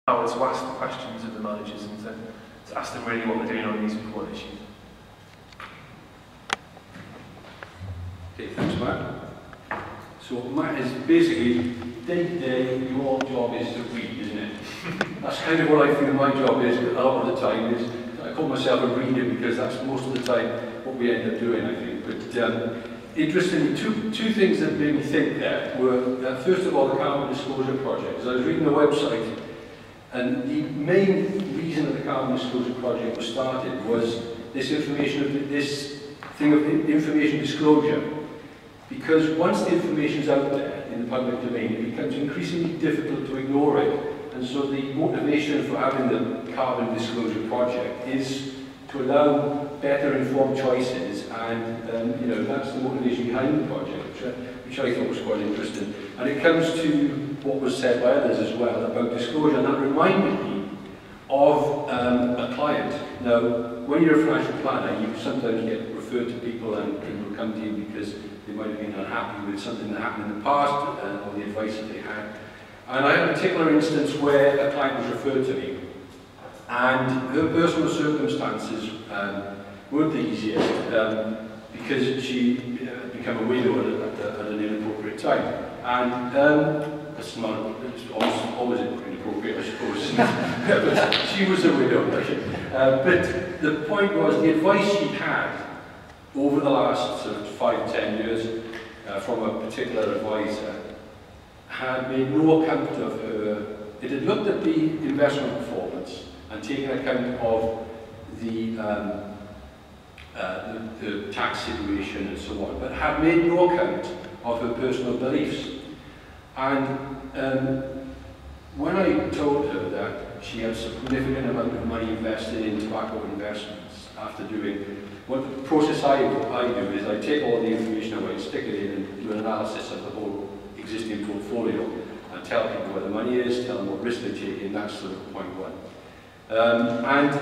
To ask the questions of the managers and to ask them really what they're doing on these important issues. Okay, thanks Matt. So Matt is basically, day to day, your job is to read, isn't it? That's kind of what I feel my job is a lot of the time. Is I call myself a reader because that's most of the time what we end up doing, I think. But interestingly, two things that made me think there were, first of all, the Carbon Disclosure Project. As I was reading the website, and the main reason that the Carbon Disclosure Project was started was this thing of information disclosure. Because once the information is out there in the public domain, it becomes increasingly difficult to ignore it. And so the motivation for having the Carbon Disclosure Project is to allow better informed choices, and that's the motivation behind the project, which I thought was quite interesting. And it comes to what was said by others as well about disclosure, and that reminded me of a client. Now, when you're a financial planner, you sometimes get referred to people, and people come to you because they might have been unhappy with something that happened in the past or the advice that they had. And I had a particular instance where a client was referred to me, and her personal circumstances weren't the easiest because she had become a widow at an inappropriate time. And it's always inappropriate, I suppose. But she was a widow. But the point was, the advice she had over the last sort of 5-10 years from a particular advisor had made no account of her. It had looked at the investment performance and taken account of the tax situation and so on, but had made no account of her personal beliefs. And when I told her that she had a significant amount of money invested in tobacco investments, after doing, what the process I do is I take all the information away, stick it in and do an analysis of the whole existing portfolio and tell people where the money is, tell them what risk they're taking, that's sort of point one. And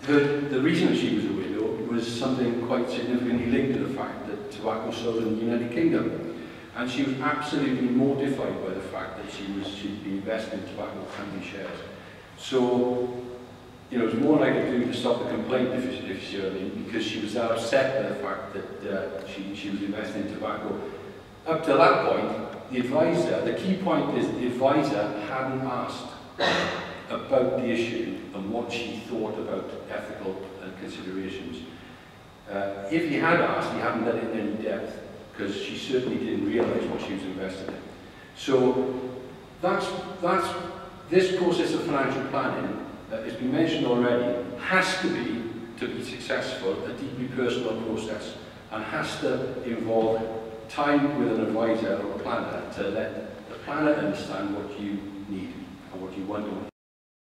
the reason that she was a widow was something quite significantly linked to the fact that tobacco sold in the United Kingdom. And she was absolutely mortified by the fact that she'd been investing in tobacco company shares. So, it was more I could do to stop the complaint, if you see what I mean, because she was that upset by the fact that she was investing in tobacco. Up to that point, the advisor, the key point is the advisor hadn't asked about the issue and what she thought about ethical considerations. If he had asked, he hadn't done it in any depth, because she certainly didn't realise what she was investing in. So this process of financial planning, it's been mentioned already, has to be successful, a deeply personal process, and has to involve time with an advisor or a planner to let the planner understand what you need and what you want to